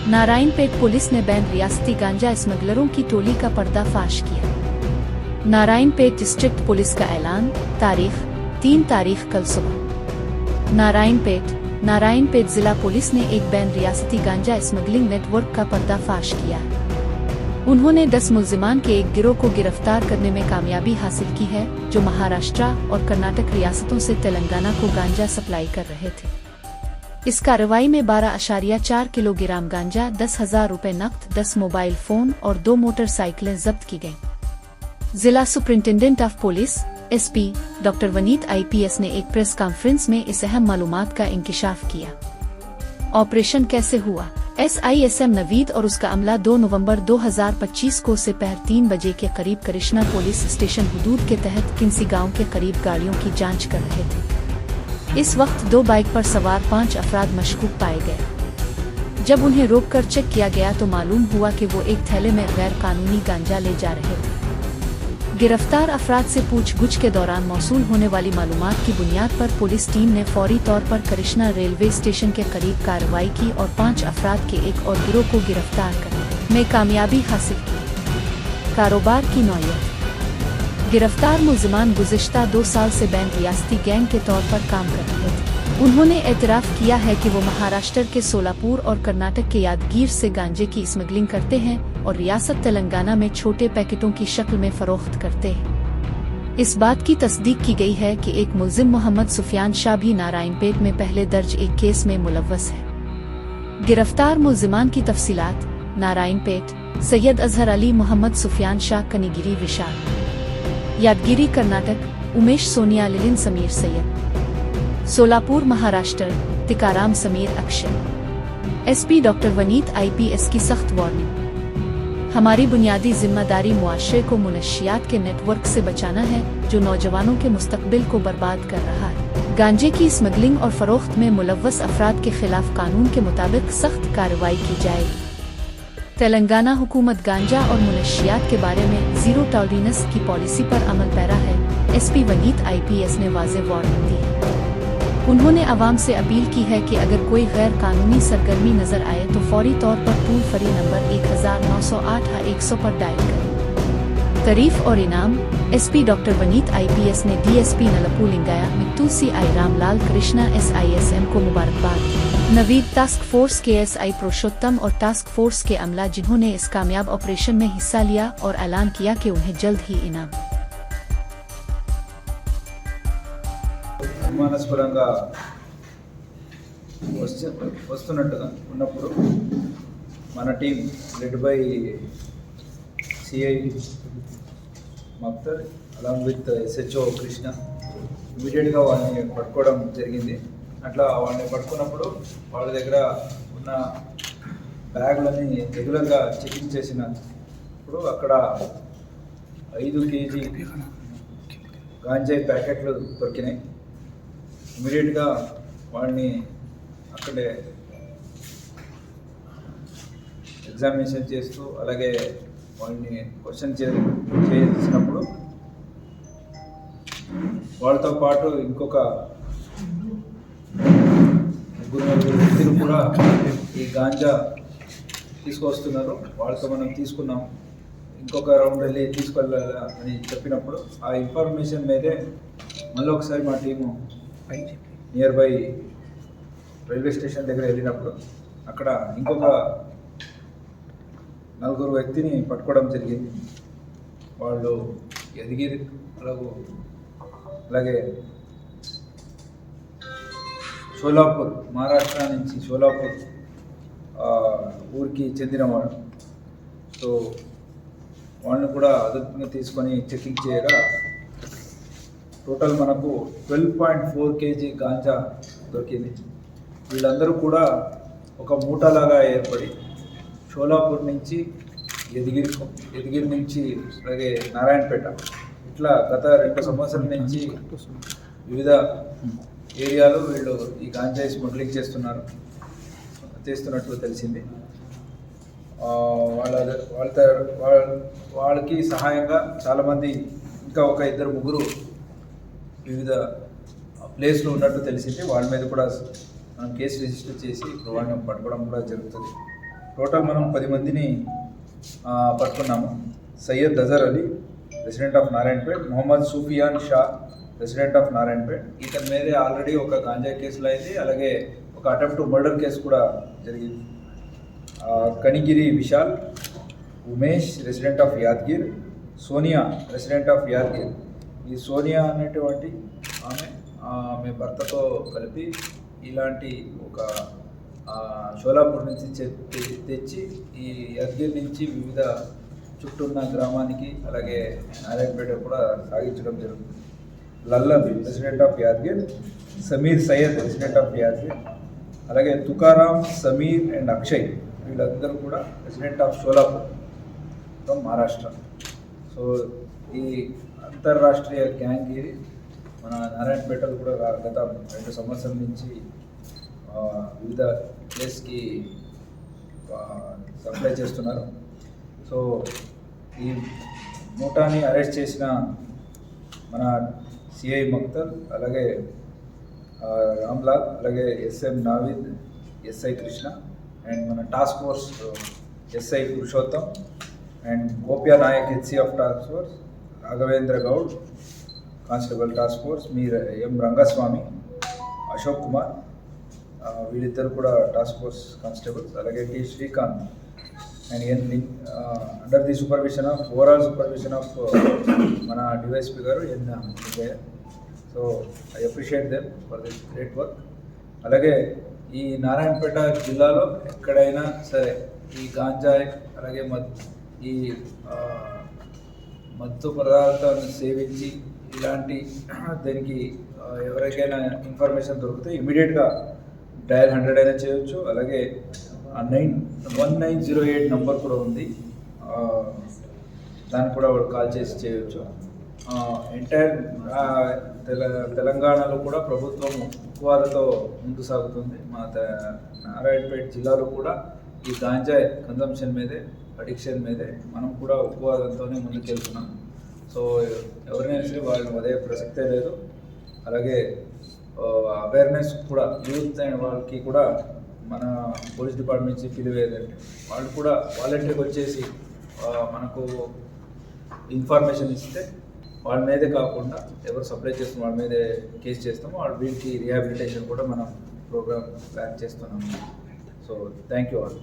Narayanpet police ने band रियासती गांजा स्मगलरों की टोली का पर्दाफाश किया। नारायणपेट डिस्ट्रिक्ट पुलिस का ऐलान, तारीख 3 तारीख कल सुबह। नारायणपेट जिला पुलिस ने एक बैंड रियासती गांजा स्मगलिंग नेटवर्क का पर्दाफाश किया है। उन्होंने 10 मुल्जिमान के एक गिरोह को गिरफ्तार करने में कामयाबी हासिल की है, जो महाराष्ट्र और कर्नाटक रियासतों से तेलंगाना को गांजा सप्लाई कर रहे थे। इस कार्रवाई में 12.4 किलोग्राम गांजा, 10,000 रुपए नकद, 10 मोबाइल फोन और 2 मोटरसाइकिलें जब्त की गईं। जिला superintendent of police SP doctor Vineet IPS ने एक प्रेस कॉन्फ्रेंस में इस अहम मालूमात का इंकिशाफ किया। ऑपरेशन कैसे हुआ? SISM नवीद और उसका अमला 2 नवंबर 2025 को दोपहर 3 बजे के करीब कृष्णा पुलिस स्टेशन हुदूद के तहत किन्सी गांव के करीब गाड़ियों की जांच कर रहे थे। इस वक्त 2 बाइक पर सवार 5 अफराद मशकूक पाए गए। जब उन्हें रोककर चेक किया गया तो मालूम हुआ कि वो एक थैले में गैर कानूनी गांजा ले जा रहे थे। गिरफ्तार अफराद से पूछगछ के दौरान मौसूल होने वाली मालूमात की बुनियाद पर पुलिस टीम ने फौरी तौर पर कृष्णा रेलवे स्टेशन के करीब कार्रवाई की और 5 अफराद के एक और गिरोह को गिरफ्तार करने में कामयाबी हासिल की। कारोबार की नौयत। गिरफ्तार मुल्जिमान गुज़िश्ता 2 साल से बैंड रियासती गैंग के तौर पर काम कर रहे थे। उन्होंने एतराफ़ किया है कि वो महाराष्ट्र के सोलापुर और कर्नाटक के यादगीर से गांजे की स्मगलिंग करते हैं और रियासत तेलंगाना में छोटे पैकेटों की शक्ल में फरोख्त करते हैं। इस बात की तस्दीक की गई है कि एक मुल्जिम मोहम्मद सुफियान शाह भी नारायणपेट में पहले दर्ज एक केस में मुलव्वस है। गिरफ्तार मुल्जिमान की तफसीलात। नारायणपेट सैयद अजहर अली मोहम्मद सुफियान शाह कनीगिरी विशाल। यादगिरी कर्नाटक उमेश सोनिया लिलिन Sameer Syed. Solapur Maharashtra Tikaram Sameer Akshay. SP doctor Vineet IPS की सख्त वार्निंग। हमारी बुनियादी जिम्मेदारी मुआशरे को मुनशियात के नेटवर्क से बचाना है जो नौजवानों के मुस्तकबिल को बर्बाद कर रहा है। गांजे की स्मगलिंग और फरोख्त में मुलव्वस अफराद के खिलाफ कानून के मुताबिक सख्त कार्रवाई की जाएगी। तेलंगाना हुकूमत गांजा और मुनशियात के बारे में जीरो टॉलरेंस की पॉलिसी पर अमल पैरा है। एसपी वनीत आईपीएस ने वाज़ेह वार्निंग दी है। उन्होंने आवाम से अपील की है कि अगर कोई गैर कानूनी सरगर्मी नजर आए तो फौरी तौर पर टोल फ्री नंबर 1908-100 पर डायल करें। तारीफ और इनाम। एसपी डॉक्टर वनीत आईपीएस ने डीएसपी नलपू लिंगाया मित्तू CI रामलाल कृष्णा SISM को मुबारकबाद। नवीद टास्क फोर्स के SI पुरुषोत्तम और टास्क फोर्स के अमला जिन्होंने इस कामयाब ऑपरेशन में हिस्सा लिया और ऐलान किया कि उन्हें जल्द ही इनाम। అనుమానాస్పదంగా వస్తున్నట్టుగా ఉన్నప్పుడు మన team led by CI Maktar along with SHO Krishna ఇమీడియట్గా వాళ్ళని పట్టుకోవడం జరిగింది. అట్లా వాళ్ళని పట్టుకున్నప్పుడు వాళ్ళ దగ్గర ఉన్న బ్యాగులని రెగ్యులర్గా చెకింగ్ చేసినప్పుడు అక్కడ 5 kg గాంజాయి ప్యాకెట్లు దొరికినాయి. ఇమీడియట్గా వాడిని అక్కడే ఎగ్జామినేషన్ చేస్తూ అలాగే వాళ్ళని క్వశ్చన్ చేసినప్పుడు వాళ్ళతో పాటు ఇంకొక 3 వ్యక్తులు కూడా ఈ గాంజా తీసుకొస్తున్నారు. వాళ్ళతో మనం తీసుకున్నాం. ఇంకొక రౌండ్ వెళ్ళి తీసుకెళ్ళాలి అని చెప్పినప్పుడు ఆ ఇన్ఫర్మేషన్ మీదే మళ్ళీ ఒకసారి మా team near by railway station దగ్గర వెళ్ళినప్పుడు అక్కడ ఇంకొక 4 వ్యక్తిని పట్టుకోవడం జరిగింది. వాళ్ళు యదగిరి అలాగే సోలాపూర్ మహారాష్ట్ర నుంచి సోలాపూర్ ఊరికి చెందినవాడు. సో వాళ్ళని కూడా అదుపుగా తీసుకొని చెకింగ్ చేయగా టోటల్ మనకు 12.4 kg గాంజా దొరికింది. వీళ్ళందరూ కూడా ఒక మూటలాగా ఏర్పడి షోలాపూర్ నుంచి యదగిరి నుంచి అలాగే నారాయణపేట ఇట్లా గత 2 సంవత్సరాల నుంచి వివిధ ఏరియాలో వీళ్ళు ఈ గాంజా స్మగ్లింగ్ చేస్తున్నట్లు తెలిసింది. వాళ్ళకి సహాయంగా చాలామంది ఇంకా ఒక 2-3 వివిధ ప్లేస్లో ఉన్నట్టు తెలిసింది. వాళ్ళ మీద కూడా మనం కేసు రిజిస్టర్ చేసి ఇప్పుడు వాళ్ళని పట్టుకోవడం కూడా జరుగుతుంది. టోటల్ మనం 10 మందిని పట్టుకున్నాము. Syed Azhar Ali, resident of Narayanpet. Mohammed Sufiyan Shah, resident of Narayanpet. ఇతని మీదే ఆల్రెడీ ఒక గాంజా కేసులు అయింది, అలాగే ఒక అటెంప్ట్ మర్డర్ కేసు కూడా జరిగింది. Kanigiri Vishal, Umesh, resident of Yadgir. Sonia, resident of Yadgir. ఈ సోనియా అనేటువంటి ఆమె భర్తతో కలిపి ఇలాంటి ఒక షోలాపూర్ నుంచి తెచ్చి ఈ యాద్గిర్ నుంచి వివిధ చుట్టూన్న గ్రామానికి అలాగే నారాయణపేట కూడా సాగించడం జరుగుతుంది. Lallan, resident of Yadgir. Sameer Syed, resident of Yadgir. అలాగే తుకారాం, సమీర్ అండ్ అక్షయ్, వీళ్ళందరూ కూడా resident of Sholapur from Maharashtra. So ఈ అంతర్రాష్ట్రీయ గ్యాంగ్ ఇది మన నారాయణపేటలో కూడా గత 2 సంవత్సరాల నుంచి వివిధ ప్లేస్కి సప్లై చేస్తున్నారు. సో ఈ మూటాని అరెస్ట్ చేసిన మన సిఐ మక్తల్, అలాగే రామ్లాల్, అలాగే SM Naveed, SI Krishna and మన task force SI Purushottam and Gopya Naik HC of task force, Raghavendra Goud constable task force, M Rangaswamy, Ashok Kumar, వీళ్ళిద్దరు కూడా టాస్క్ ఫోర్స్ కానిస్టేబుల్స్. అలాగే T Srikanth and under the supervision of overall supervision of మన DYSP garu N Vijaya. So I appreciate them for this great work. అలాగే ఈ నారాయణపేట జిల్లాలో ఎక్కడైనా సరే ఈ గాంజాయ్ అలాగే ఈ మత్తు పదార్థాలను సేవించి ఇలాంటి దీనికి ఎవరికైనా ఇన్ఫర్మేషన్ దొరికితే ఇమీడియట్గా డయల్ 100 అయినా చేయొచ్చు. అలాగే 1908 నెంబర్ కూడా ఉంది, దాన్ని కూడా కాల్ చేసి చేయొచ్చు. ఎంటైర్ తెలంగాణలో కూడా ప్రభుత్వం ఉక్కువాదతో ముందు సాగుతుంది. మా నారాయణపేట జిల్లాలో కూడా ఈ గాంజాయ్ కన్జంప్షన్ మీదే, అడిక్షన్ మీదే మనం కూడా ఉక్కువాదంతోనే ముందుకెళ్తున్నాం. సో ఎవరినైనా సరే వాళ్ళు అదే ప్రసక్తే లేదు. అలాగే అవేర్నెస్ కూడా యూత్ అండ్ వాళ్ళకి కూడా మన పోలీస్ డిపార్ట్మెంట్ నుంచి పిలివేదంటే వాళ్ళు కూడా వాలంటీర్కి వచ్చేసి మనకు ఇన్ఫర్మేషన్ ఇస్తే వాళ్ళ మీదే కాకుండా ఎవరు సప్లై చేస్తున్న వాళ్ళ మీదే కేసు చేస్తామో వీళ్ళకి రీహాబిలిటేషన్ కూడా మనం ప్రోగ్రామ్ ప్లాన్ చేస్తున్నాము. So thank you all.